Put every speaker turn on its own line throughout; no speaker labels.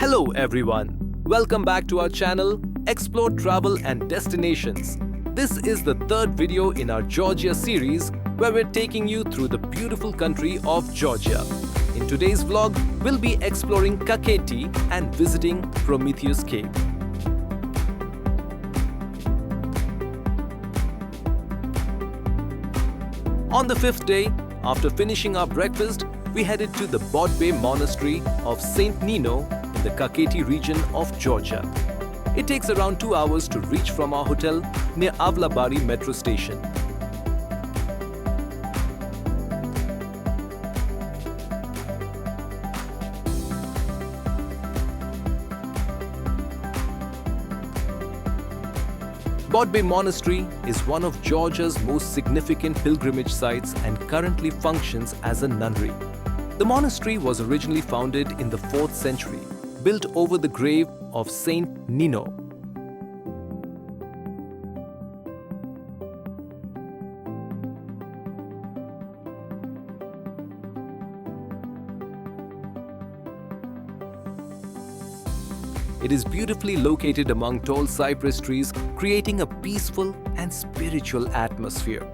Hello everyone. Welcome back to our channel, Explore Travel and Destinations. This is the third video in our Georgia series where we're taking you through the beautiful country of Georgia. In today's vlog, we'll be exploring Kakheti and visiting Prometheus Cave. On the fifth day, after finishing our breakfast, we headed to the Batumi Monastery of Saint Nino in the Kakheti region of Georgia. It takes around 2 hours to reach from our hotel near Avlabari metro station. Batumi Monastery is one of Georgia's most significant pilgrimage sites and currently functions as a nunnery. The monastery was originally founded in the 4th century, built over the grave of Saint Nino. It is beautifully located among tall cypress trees, creating a peaceful and spiritual atmosphere.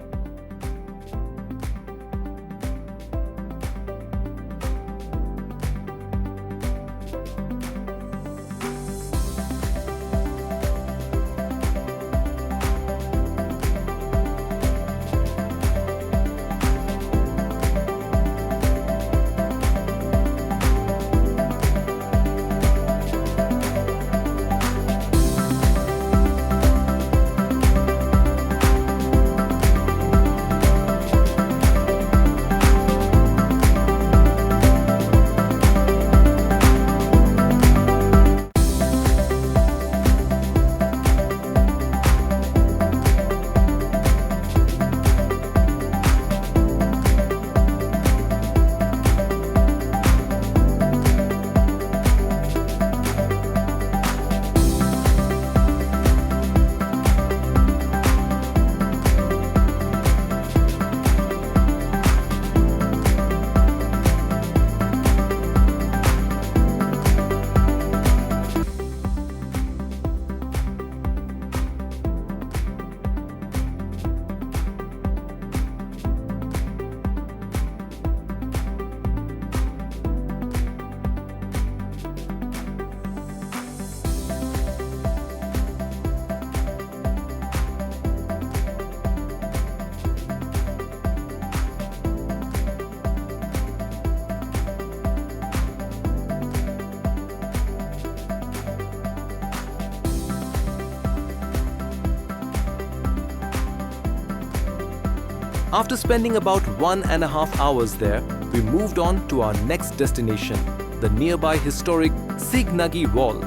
After spending about 1.5 hours there, we moved on to our next destination, the nearby historic Signagi Wall.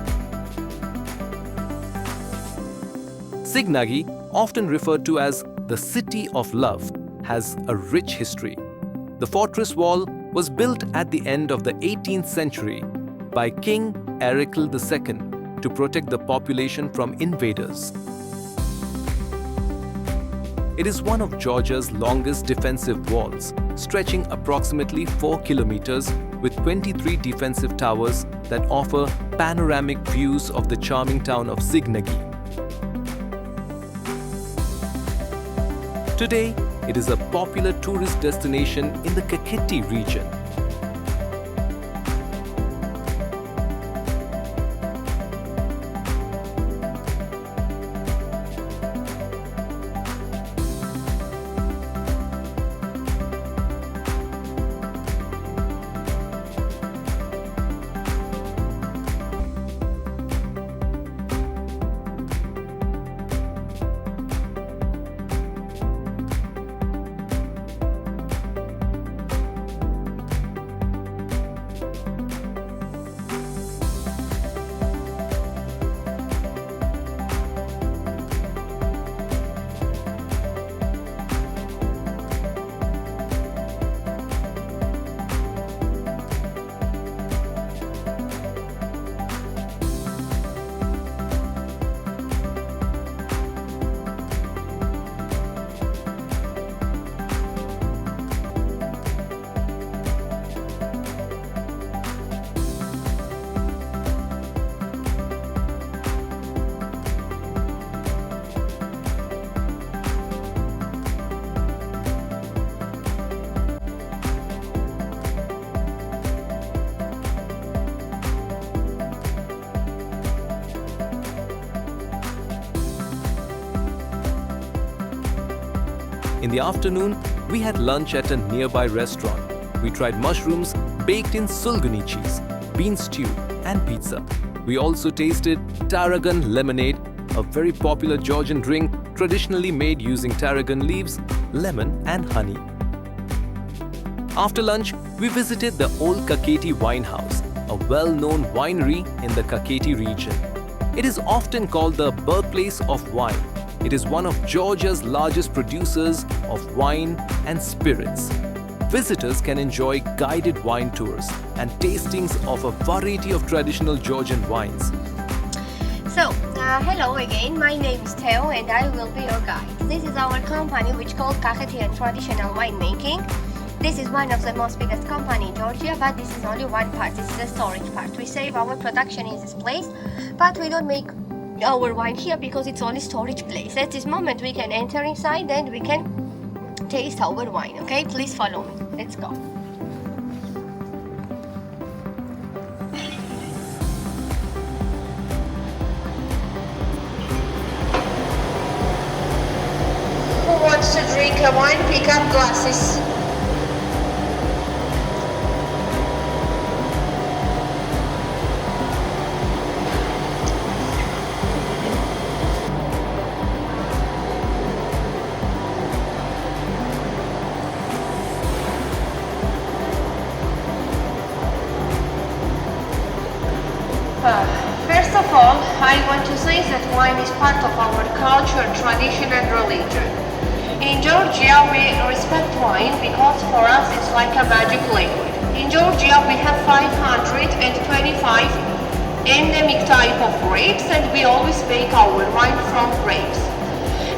Signagi, often referred to as the City of Love, has a rich history. The fortress wall was built at the end of the 18th century by King Erikl II to protect the population from invaders. It is one of Georgia's longest defensive walls, stretching approximately 4 kilometers with 23 defensive towers that offer panoramic views of the charming town of Signagi. Today, it is a popular tourist destination in the Kakheti region. In the afternoon, we had lunch at a nearby restaurant. We tried mushrooms baked in sulguni cheese, bean stew, and pizza. We also tasted tarragon lemonade, a very popular Georgian drink traditionally made using tarragon leaves, lemon, and honey. After lunch, we visited the old Kakheti wine house, a well-known winery in the Kakheti region. It is often called the birthplace of wine. It is one of Georgia's largest producers of wine and spirits. Visitors can enjoy guided wine tours and tastings of a variety of traditional Georgian wines.
So, hello again, my name is Theo and I will be your guide. This is our company which called Kakheti and Traditional Winemaking. This is one of the most biggest company in Georgia, but this is only one part, this is the storage part. We save our production in this place, but we don't make our wine here because it's only storage place. At this moment we can enter inside and we can taste our wine, okay? Please follow me, let's go. Who wants to drink a wine? Pick up glasses. First of all, I want to say that wine is part of our culture, tradition and religion. In Georgia, we respect wine because for us it's like a magic liquid. In Georgia, we have 525 endemic type of grapes and we always make our wine from grapes.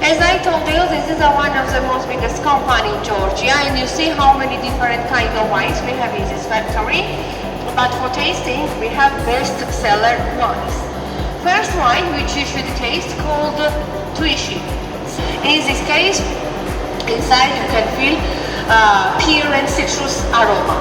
As I told you, this is one of the most biggest company in Georgia and you see how many different kind of wines we have in this factory. But for tasting, we have best seller wines. First wine which you should taste called Kutaisi. In this case, inside you can feel pear and citrus aroma.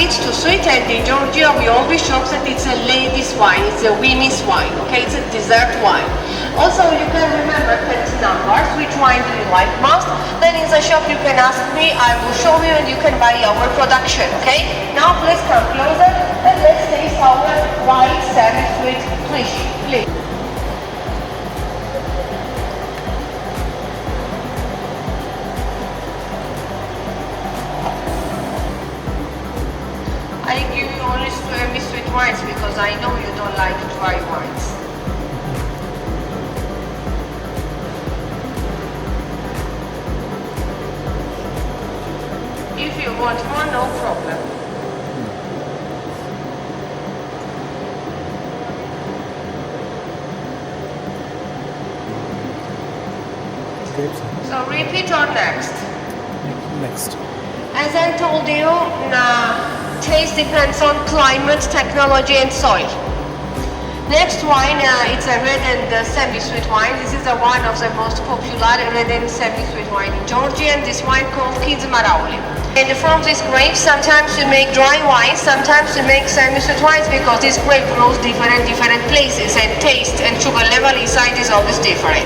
It's too sweet and in Georgia we always show that it's a ladies wine, it's a women's wine, okay, it's a dessert wine. Also you can remember 20 numbers, which wine do you like most? Then in the shop you can ask me, I will show you and you can buy our production, okay? Now please come closer and let's taste our white semi-sweet Kutaisi, please. I give you only semi-sweet wines because I know you don't like dry wines. If you want more, no problem. So repeat or next?
Next.
As I told you, taste depends on climate, technology and soil. Next wine, it's a red and semi-sweet wine. This is one of the most popular red and semi-sweet wine in Georgia and this wine called Marauli. And from this grape, sometimes we make dry wines, sometimes we make semi-sweet wines because this grape grows different places and taste and sugar level inside is always different.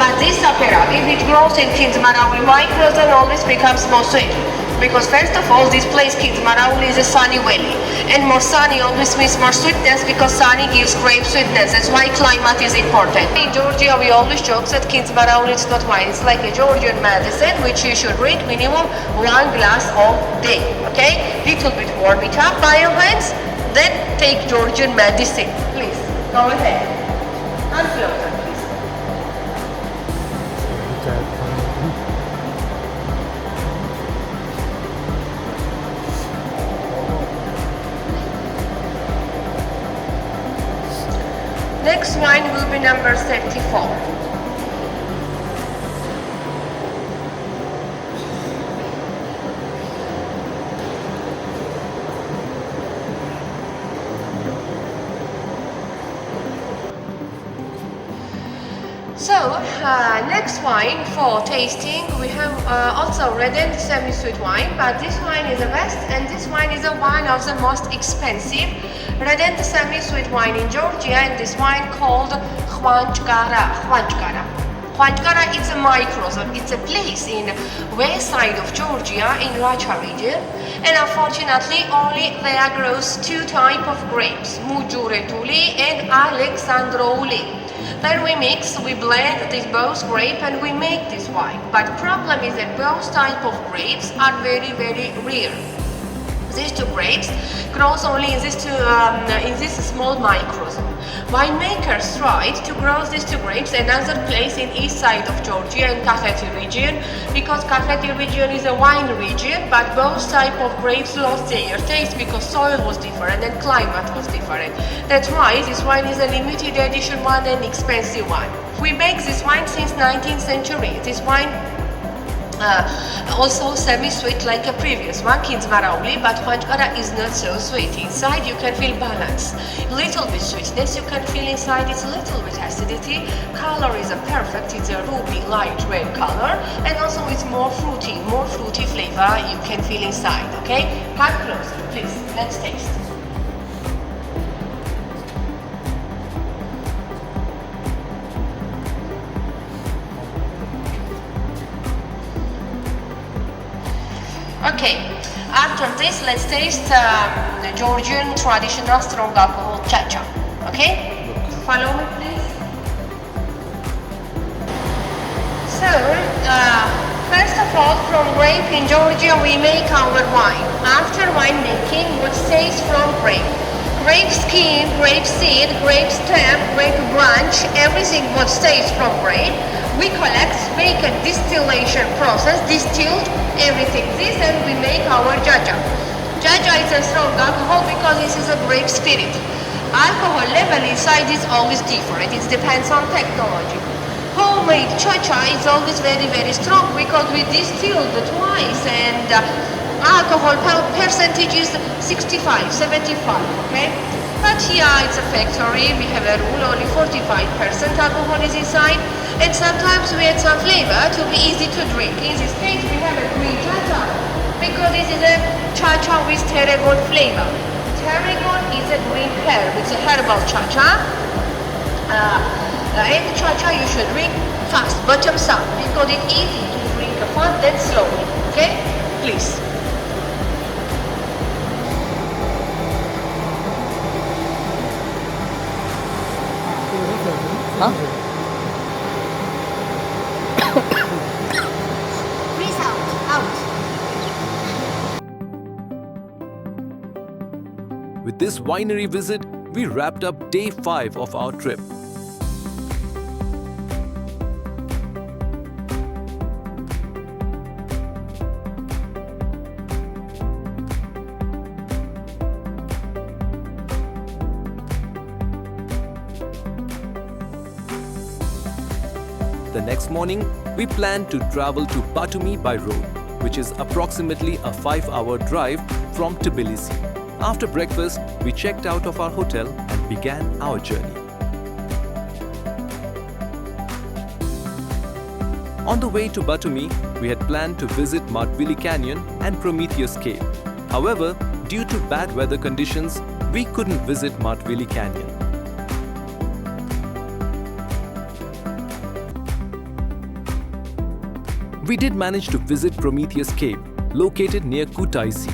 But this sapera, if it grows in Marauli micros, then always becomes more sweet. Because first of all, this place, Marauli, is a sunny valley. And more sunny always means more sweetness because sunny gives grape sweetness. That's why climate is important. In Georgia, we always joke that Marauli is not wine. It's like a Georgian medicine, which you should drink minimum 1 glass a day. Okay? Little bit warm it up by your hands, then take Georgian medicine. Please, go ahead. And closer, please. Next wine will be number 34. So, next wine for tasting, we have also red and semi-sweet wine, but this wine is the best and this wine is one of the most expensive red and semi-sweet wine in Georgia, and this wine called Khwanchkara. Panchgara is a microcosm. It's a place in west side of Georgia in Racha region, and unfortunately only there grows two type of grapes, Mujuretuli and Alexandrouli. Then we blend these both grape and we make this wine. But problem is that both type of grapes are very rare. These two grapes grows only in this small microcosm. Winemakers tried to grow these two grapes another place in east side of Georgia in Kakheti region, because Kakheti region is a wine region, but both type of grapes lost their taste because soil was different and climate was different. That's why this wine is a limited edition one and expensive one. We make this wine since 19th century. This wine also semi-sweet like a previous one, Kinzmarauli, but Panchgara is not so sweet. Inside you can feel balance, little bit sweetness you can feel inside, it's a little bit acidity, color is a perfect, it's a ruby light red color, and also it's more fruity flavor you can feel inside, okay? Come closer, please, let's taste. Okay, after this, let's taste the Georgian traditional strong alcohol cha-cha. Okay? Follow me, please. So, first of all, from grape in Georgia, we make our wine. After wine making, what stays from grape? Grape skin, grape seed, grape stem, grape branch, everything what stays from grape. We collect, make a distillation process, distilled everything this, and we make our jaja. Jaja is a strong alcohol because this is a grape spirit. Alcohol level inside is always different, it depends on technology. Homemade cha-cha is always very strong because we distilled twice, and alcohol percentage is 65, 75, okay? But yeah, it's a factory, we have a rule, only 45% alcohol is inside, and sometimes we add some flavor to be easy to drink. In this case, we have a green cha-cha, because this is a cha-cha with tarragon flavor. Tarragon is a green herb, it's a herbal cha-cha, and cha-cha you should drink fast, bottoms up, because it's easy to drink fast and slowly, okay? Please.
Huh?
Breathe out.
With this winery visit, we wrapped up day 5 of our trip. The next morning, we planned to travel to Batumi by road, which is approximately a 5-hour drive from Tbilisi. After breakfast, we checked out of our hotel and began our journey. On the way to Batumi, we had planned to visit Martvili Canyon and Prometheus Cave. However, due to bad weather conditions, we couldn't visit Martvili Canyon. We did manage to visit Prometheus Cave, located near Kutaisi.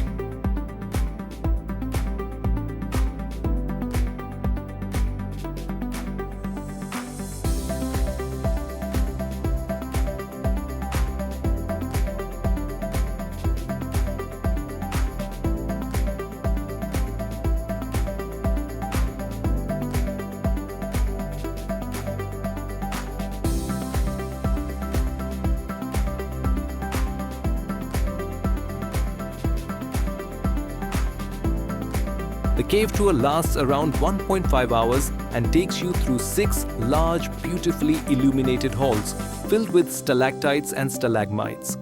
The cave tour lasts around 1.5 hours and takes you through 6 large, beautifully illuminated halls filled with stalactites and stalagmites.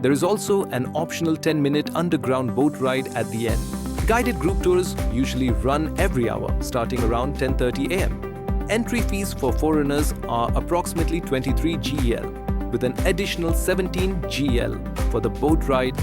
There is also an optional 10-minute underground boat ride at the end. Guided group tours usually run every hour, starting around 10:30 am. Entry fees for foreigners are approximately 23 GL, with an additional 17 GL for the boat ride.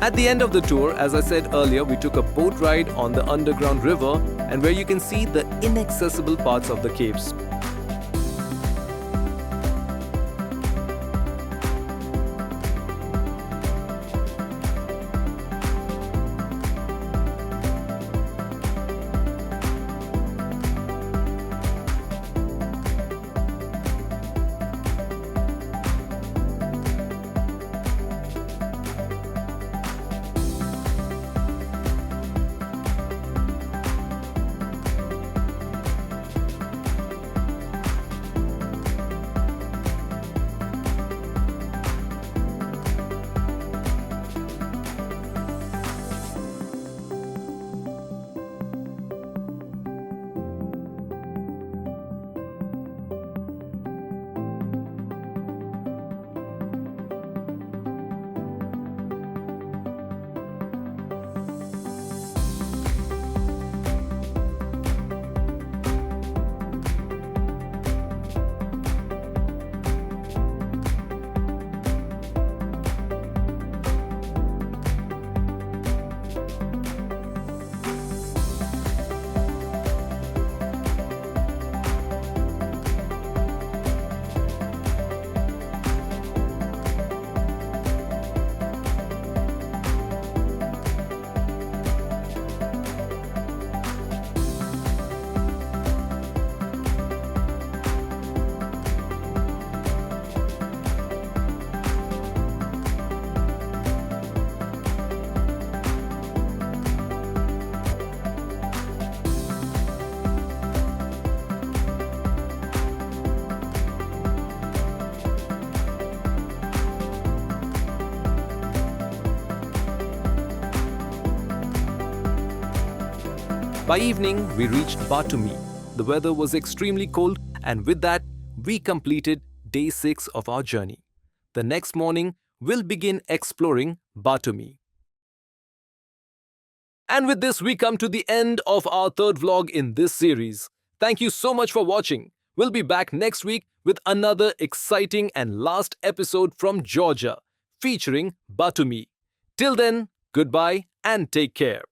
At the end of the tour, as I said earlier, we took a boat ride on the underground river and where you can see the inaccessible parts of the caves. By evening, we reached Batumi. The weather was extremely cold, and with that, we completed day 6 of our journey. The next morning, we'll begin exploring Batumi. And with this, we come to the end of our third vlog in this series. Thank you so much for watching. We'll be back next week with another exciting and last episode from Georgia, featuring Batumi. Till then, goodbye and take care.